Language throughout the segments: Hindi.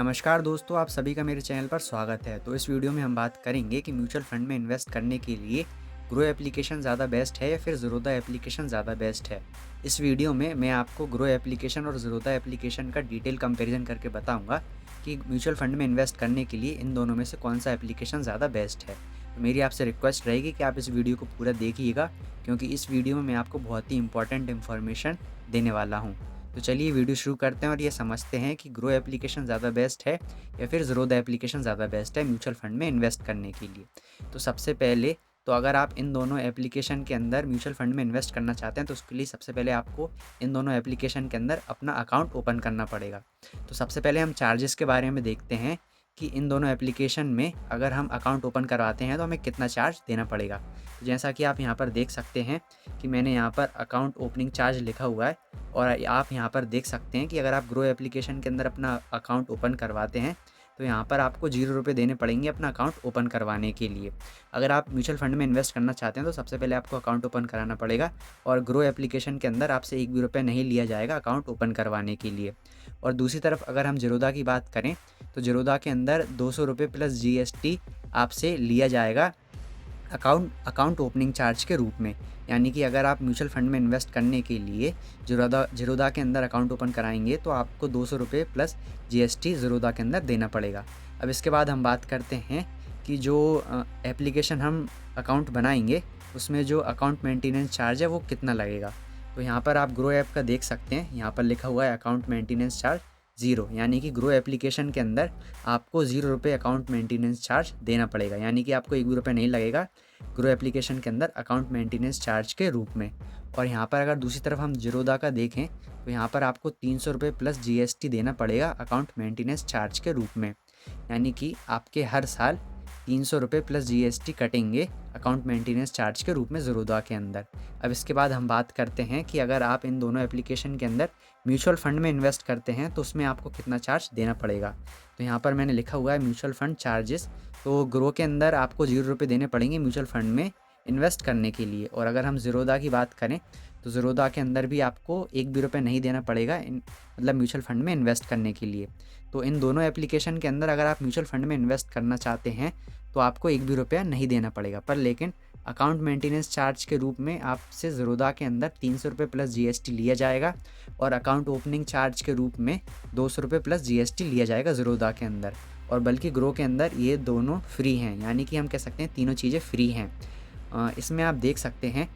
नमस्कार दोस्तों, आप सभी का मेरे चैनल पर स्वागत है। तो इस वीडियो में हम बात करेंगे कि म्यूचुअल फंड में इन्वेस्ट करने के लिए ग्रो एप्लीकेशन ज़्यादा बेस्ट है या फिर ज़ीरोधा एप्लीकेशन ज़्यादा बेस्ट है। इस वीडियो में मैं आपको ग्रो एप्लीकेशन और ज़ीरोधा एप्लीकेशन का डिटेल कंपैरिजन करके बताऊंगा कि म्यूचुअल फंड में इन्वेस्ट करने के लिए इन दोनों में से कौन सा एप्लीकेशन ज़्यादा बेस्ट है। तो मेरी आपसे रिक्वेस्ट रहेगी कि आप इस वीडियो को पूरा देखिएगा, क्योंकि इस वीडियो में मैं आपको बहुत ही इंपॉर्टेंट इन्फॉर्मेशन देने वाला हूँ। तो चलिए वीडियो शुरू करते हैं और ये समझते हैं कि ग्रो एप्लीकेशन ज़्यादा बेस्ट है या फिर ज़ीरोधा एप्लीकेशन ज़्यादा बेस्ट है म्यूचुअल फंड में इन्वेस्ट करने के लिए। तो सबसे पहले तो अगर आप इन दोनों एप्लीकेशन के अंदर म्यूचुअल फंड में इन्वेस्ट करना चाहते हैं तो उसके लिए सबसे पहले आपको इन दोनों एप्लीकेशन के अंदर अपना अकाउंट ओपन करना पड़ेगा। तो सबसे पहले हम चार्जेस के बारे में देखते हैं कि इन दोनों एप्लीकेशन में अगर हम अकाउंट ओपन करवाते हैं तो हमें कितना चार्ज देना पड़ेगा। तो जैसा कि आप यहाँ पर देख सकते हैं कि मैंने यहाँ पर अकाउंट ओपनिंग चार्ज लिखा हुआ है, और आप यहाँ पर देख सकते हैं कि अगर आप ग्रो एप्लीकेशन के अंदर अपना अकाउंट ओपन करवाते हैं तो यहाँ पर आपको 0 रुपये देने पड़ेंगे अपना अकाउंट ओपन करवाने के लिए। अगर आप म्यूचुअल फंड में इन्वेस्ट करना चाहते हैं तो सबसे पहले आपको अकाउंट ओपन कराना पड़ेगा, और ग्रो एप्लीकेशन के अंदर आपसे 1 भी रुपये नहीं लिया जाएगा अकाउंट ओपन करवाने के लिए। और दूसरी तरफ अगर हम ज़ीरोधा की बात करें तो ज़ीरोधा के अंदर 200 रुपये प्लस GST आपसे लिया जाएगा अकाउंट ओपनिंग चार्ज के रूप में। यानी कि अगर आप म्यूचुअल फंड में इन्वेस्ट करने के लिए ज़ीरोधा के अंदर अकाउंट ओपन कराएंगे तो आपको 200 रुपये प्लस GST ज़ीरोधा के अंदर देना पड़ेगा। अब इसके बाद हम बात करते हैं कि जो एप्लीकेशन हम अकाउंट बनाएंगे उसमें जो अकाउंट मेंटेनेंस चार्ज है वो कितना लगेगा। तो यहाँ पर आप ग्रो ऐप का देख सकते हैं, यहाँ पर लिखा हुआ है अकाउंट मेंटेनेंस चार्ज 0, यानी कि ग्रो एप्लीकेशन के अंदर आपको 0 रुपये अकाउंट मेंटेनेंस चार्ज देना पड़ेगा। यानी कि आपको 1 भी रुपये नहीं लगेगा ग्रो एप्लीकेशन के अंदर अकाउंट मेंटेनेंस चार्ज के रूप में। और यहाँ पर अगर दूसरी तरफ हम ज़ीरोधा का देखें तो यहाँ पर आपको 300 रुपये प्लस GST देना पड़ेगा अकाउंट मेंटेनेंस चार्ज के रूप में। यानी कि आपके हर साल 300 रुपये प्लस GST कटेंगे अकाउंट मेंटेनेंस चार्ज के रूप में ज़ीरोधा के अंदर। अब इसके बाद हम बात करते हैं कि अगर आप इन दोनों एप्लीकेशन के अंदर म्यूचुअल फंड में इन्वेस्ट करते हैं तो उसमें आपको कितना चार्ज देना पड़ेगा। तो यहाँ पर मैंने लिखा हुआ है म्यूचुअल फंड चार्जेस। तो ग्रो के अंदर आपको 0 रुपये देने पड़ेंगे म्यूचुअल फंड में इन्वेस्ट करने के लिए। और अगर हम ज़ीरोधा की बात करें तो ज़ीरोधा के अंदर भी आपको 1 भी रुपये नहीं देना पड़ेगा मतलब म्यूचुअल फंड में इन्वेस्ट करने के लिए। तो इन दोनों एप्लीकेशन के अंदर अगर आप म्यूचुअल फंड में इन्वेस्ट करना चाहते हैं तो आपको 1 भी रुपया नहीं देना पड़ेगा, पर लेकिन अकाउंट मेंटेनेंस चार्ज के रूप में आपसे ज़ीरोधा के अंदर 300 रुपये प्लस GST लिया जाएगा, और अकाउंट ओपनिंग चार्ज के रूप में 200 रुपये प्लस GST लिया जाएगा ज़ीरोधा के अंदर। और बल्कि ग्रो के अंदर ये दोनों फ्री हैं, यानी कि हम कह सकते हैं तीनों चीज़ें फ्री हैं। इसमें आप देख सकते हैं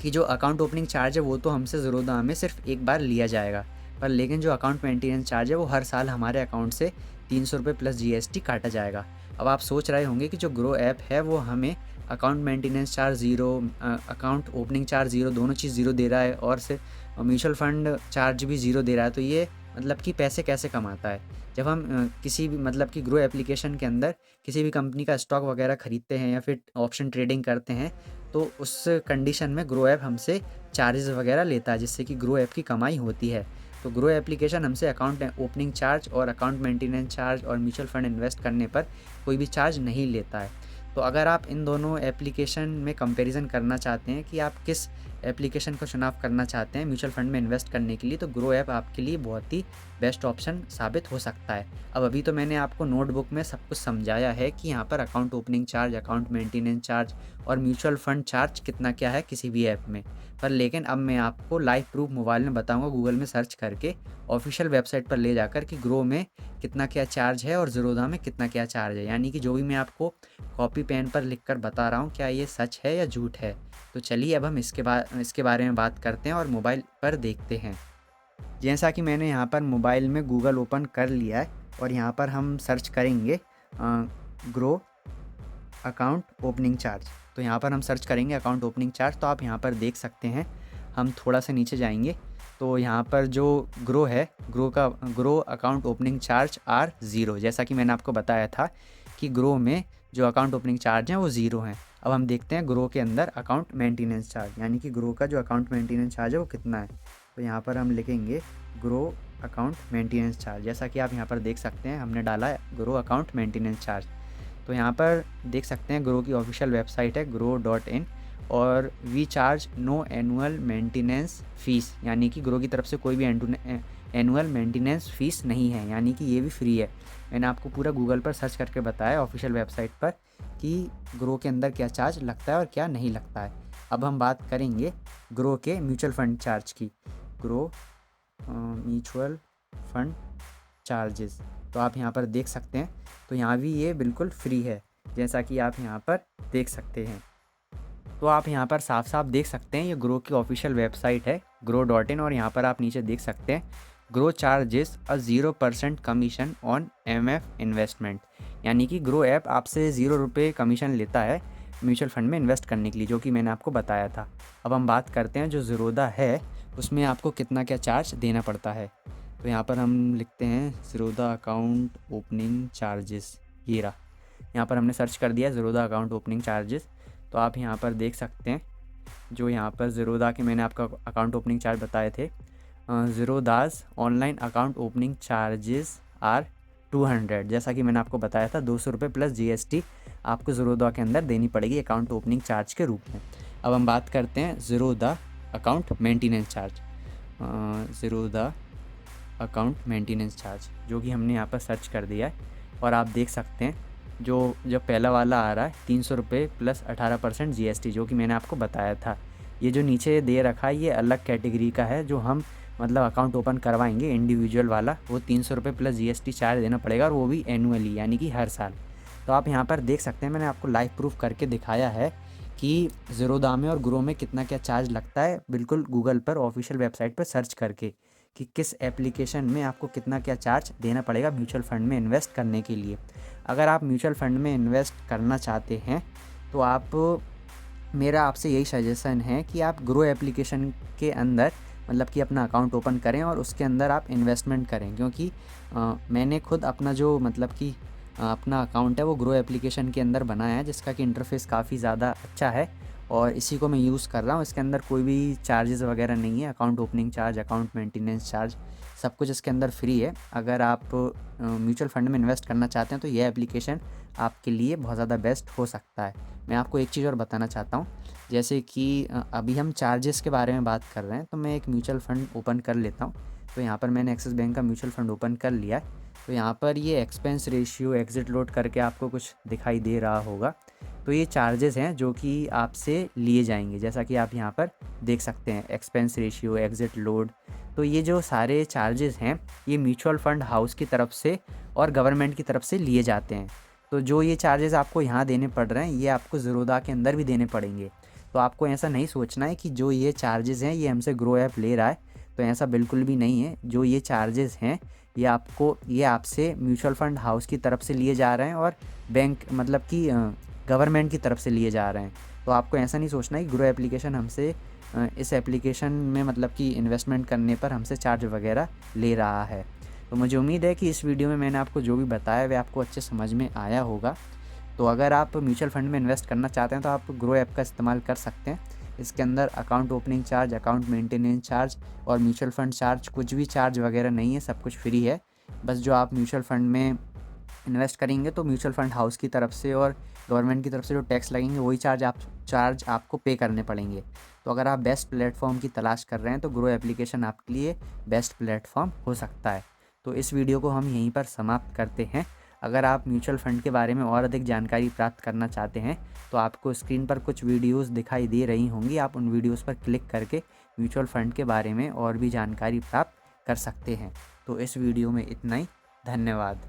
कि जो अकाउंट ओपनिंग चार्ज है वो तो हमसे ज़ीरोधा में सिर्फ एक बार लिया जाएगा, पर लेकिन जो अकाउंट मेंटेनेंस चार्ज है वो हर साल हमारे अकाउंट से 300 रुपये प्लस GST काटा जाएगा। अब आप सोच रहे होंगे कि जो ग्रो ऐप है वो हमें account maintenance charge 0, account opening charge 0, दोनों चीज़ 0 दे रहा है, और सिर्फ म्यूचुअल फंड चार्ज भी 0 दे रहा है, तो ये मतलब कि पैसे कैसे कमाता है। जब हम किसी भी मतलब कि ग्रो एप्लीकेशन के अंदर किसी भी कंपनी का स्टॉक वगैरह ख़रीदते हैं या फिर ऑप्शन ट्रेडिंग करते हैं तो उस कंडीशन में ग्रो ऐप हमसे चार्जेस वगैरह लेता है, जिससे कि ग्रो ऐप की कमाई होती है। तो ग्रो एप्लीकेशन हमसे अकाउंट ओपनिंग चार्ज और अकाउंट मेंटेनेंस चार्ज और म्यूचुअल फंड इन्वेस्ट करने पर कोई भी चार्ज नहीं लेता है। तो अगर आप इन दोनों एप्लीकेशन में कंपैरिजन करना चाहते हैं कि आप किस एप्लीकेशन का चुनाव करना चाहते हैं म्यूचुअल फंड में इन्वेस्ट करने के लिए, तो ग्रो ऐप आपके लिए बहुत ही बेस्ट ऑप्शन साबित हो सकता है। अब अभी तो मैंने आपको नोटबुक में सब कुछ समझाया है कि यहाँ पर account opening charge, account maintenance charge और म्यूचुअल फंड चार्ज कितना क्या है किसी भी ऐप में, पर लेकिन अब मैं आपको लाइव प्रूफ मोबाइल में बताऊंगा गूगल में सर्च करके ऑफिशियल वेबसाइट पर ले जाकर कि ग्रो में कितना क्या चार्ज है और ज़ीरोधा में कितना क्या चार्ज है। यानी कि जो भी मैं आपको कॉपी पेन पर लिखकर बता रहा हूँ क्या ये सच है या झूठ है। तो चलिए अब हम इसके बारे में बात करते हैं और मोबाइल पर देखते हैं। जैसा कि मैंने यहाँ पर मोबाइल में गूगल ओपन कर लिया है और यहाँ पर हम सर्च करेंगे ग्रो अकाउंट ओपनिंग चार्ज। तो यहाँ पर हम सर्च करेंगे अकाउंट ओपनिंग चार्ज। तो आप यहाँ पर देख सकते हैं, हम थोड़ा सा नीचे जाएंगे तो यहाँ पर जो ग्रो है, Groww account opening charge are 0, जैसा कि मैंने आपको बताया था कि ग्रो में जो अकाउंट ओपनिंग चार्ज हैं वो 0 हैं। अब हम देखते हैं ग्रो के अंदर अकाउंट मेंटेनेंस चार्ज, यानी कि ग्रो का जो अकाउंट मेंटेनेंस चार्ज है वो कितना है। तो यहाँ पर हम लिखेंगे ग्रो अकाउंट मेंटेनेंस चार्ज। जैसा कि आप यहाँ पर देख सकते हैं हमने डाला है ग्रो अकाउंट मेंटेनेंस चार्ज। तो यहाँ पर देख सकते हैं ग्रो की ऑफिशियल वेबसाइट है grow.in, और we charge no annual maintenance fees, यानी कि ग्रो की तरफ से कोई भी एनुअल मेंटेनेंस फ़ीस नहीं है, यानी कि ये भी फ्री है। मैंने आपको पूरा गूगल पर सर्च करके बताया ऑफिशियल वेबसाइट पर कि ग्रो के अंदर क्या चार्ज लगता है और क्या नहीं लगता है। अब हम बात करेंगे ग्रो के म्यूचुअल फंड चार्ज की। ग्रो म्यूचुअल फंड चार्जेस, तो आप यहाँ पर देख सकते हैं, तो यहाँ भी ये बिल्कुल फ्री है, जैसा कि आप यहाँ पर देख सकते हैं। तो आप यहाँ पर साफ साफ देख सकते हैं ये ग्रो की ऑफिशियल वेबसाइट है grow.in, और यहाँ पर आप नीचे देख सकते हैं grow charges a 0% commission on MF investment, यानी कि ग्रो ऐप आपसे 0 रुपये कमीशन लेता है म्यूचुअल फंड में इन्वेस्ट करने के लिए, जो कि मैंने आपको बताया था। अब हम बात करते हैं जो ज़ीरोधा है उसमें आपको कितना क्या चार्ज देना पड़ता है। तो यहाँ पर हम लिखते हैं ज़ीरोधा अकाउंट ओपनिंग चार्जेस, ये रहा। यहाँ पर हमने सर्च कर दिया ज़ीरोधा अकाउंट ओपनिंग चार्जेस, तो आप यहाँ पर देख सकते हैं जो यहाँ पर ज़ीरोधा के मैंने आपका अकाउंट ओपनिंग चार्ज बताए थे। Zerodha's online account opening charges are 200, जैसा कि मैंने आपको बताया था 200 रुपये प्लस GST आपको ज़ीरोधा के अंदर देनी पड़ेगी अकाउंट ओपनिंग चार्ज के रूप में। अब हम बात करते हैं Zerodha account maintenance charge. Zerodha account maintenance charge जो कि हमने यहाँ पर सर्च कर दिया है, और आप देख सकते हैं जो पहला वाला आ रहा है 300 रुपये प्लस 18% GST, जो कि मैंने आपको बताया था। ये जो नीचे दे रखा है ये अलग कैटेगरी का है, जो हम मतलब अकाउंट ओपन करवाएंगे इंडिविजुअल वाला, वो 300 रुपये प्लस GST चार्ज देना पड़ेगा, और वो भी एनुअली, यानी कि हर साल। तो आप यहाँ पर देख सकते हैं, मैंने आपको लाइव प्रूफ करके दिखाया है कि ज़ीरोधा में और ग्रो में कितना क्या चार्ज लगता है, बिल्कुल गूगल पर ऑफिशियल वेबसाइट पर सर्च करके कि किस एप्लीकेशन में आपको कितना क्या चार्ज देना पड़ेगा म्यूचुअल फंड में इन्वेस्ट करने के लिए। अगर आप म्यूचुअल फंड में इन्वेस्ट करना चाहते हैं तो मेरा आपसे यही सजेशन है कि आप ग्रो एप्लीकेशन के अंदर मतलब कि अपना अकाउंट ओपन करें और उसके अंदर आप इन्वेस्टमेंट करें, क्योंकि मैंने खुद अपना जो मतलब कि अपना अकाउंट है वो ग्रो एप्लीकेशन के अंदर बनाया है, जिसका कि इंटरफेस काफ़ी ज़्यादा अच्छा है और इसी को मैं यूज़ कर रहा हूँ। इसके अंदर कोई भी चार्जेस वगैरह नहीं है, account opening charge, account maintenance charge, सब कुछ इसके अंदर फ्री है। अगर आप म्यूचुअल फंड में इन्वेस्ट करना चाहते हैं तो ये एप्लीकेशन आपके लिए बहुत ज़्यादा बेस्ट हो सकता है। मैं आपको एक चीज़ और बताना चाहता हूँ, जैसे कि अभी हम चार्जेस के बारे में बात कर रहे हैं, तो मैं एक म्यूचुअल फ़ंड ओपन कर लेता हूँ। तो यहाँ पर मैंने एक्सिस बैंक का म्यूचुअल फ़ंड ओपन कर लिया है। तो यहाँ पर ये एक्सपेंस रेशियो एग्ज़िट लोड करके आपको कुछ दिखाई दे रहा होगा। तो ये चार्जेस हैं जो कि आपसे लिए जाएंगे, जैसा कि आप यहाँ पर देख सकते हैं, एक्सपेंस रेशियो, एग्ज़िट लोड। तो ये जो सारे चार्जेस हैं ये म्यूचुअल फ़ंड हाउस की तरफ से और गवर्नमेंट की तरफ से लिए जाते हैं। तो जो ये चार्जेस आपको यहाँ देने पड़ रहे हैं ये आपको ज़ीरोधा के अंदर भी देने पड़ेंगे। तो आपको ऐसा नहीं सोचना है कि जो ये चार्जेस हैं ये हमसे ग्रो ऐप ले रहा है, तो ऐसा बिल्कुल भी नहीं है। जो ये चार्जेस हैं ये आपसे म्यूचुअल फ़ंड हाउस की तरफ से लिए जा रहे हैं और बैंक मतलब कि गवर्नमेंट की तरफ से लिए जा रहे हैं। तो आपको ऐसा नहीं सोचना है कि ग्रो एप्लीकेशन हमसे इस एप्लीकेशन में मतलब कि इन्वेस्टमेंट करने पर हमसे चार्ज वगैरह ले रहा है। तो मुझे उम्मीद है कि इस वीडियो में मैंने आपको जो भी बताया वह आपको अच्छे समझ में आया होगा। तो अगर आप म्यूचुअल फंड में इन्वेस्ट करना चाहते हैं तो आप ग्रो ऐप का इस्तेमाल कर सकते हैं। इसके अंदर account opening charge, account maintenance charge और म्यूचुअल फंड चार्ज, कुछ भी चार्ज वगैरह नहीं है, सब कुछ फ्री है। बस जो आप म्यूचुअल फंड में इन्वेस्ट करेंगे तो म्यूचुअल फंड हाउस की तरफ से और गवर्नमेंट की तरफ से जो टैक्स लगेंगे वही चार्ज आपको पे करने पड़ेंगे। तो अगर आप बेस्ट प्लेटफॉर्म की तलाश कर रहे हैं तो ग्रो एप्लीकेशन आपके लिए बेस्ट प्लेटफॉर्म हो सकता है। तो इस वीडियो को हम यहीं पर समाप्त करते हैं। अगर आप म्यूचुअल फ़ंड के बारे में और अधिक जानकारी प्राप्त करना चाहते हैं तो आपको स्क्रीन पर कुछ वीडियोस दिखाई दे रही होंगी, आप उन वीडियोस पर क्लिक करके म्यूचुअल फ़ंड के बारे में और भी जानकारी प्राप्त कर सकते हैं। तो इस वीडियो में इतना ही। धन्यवाद।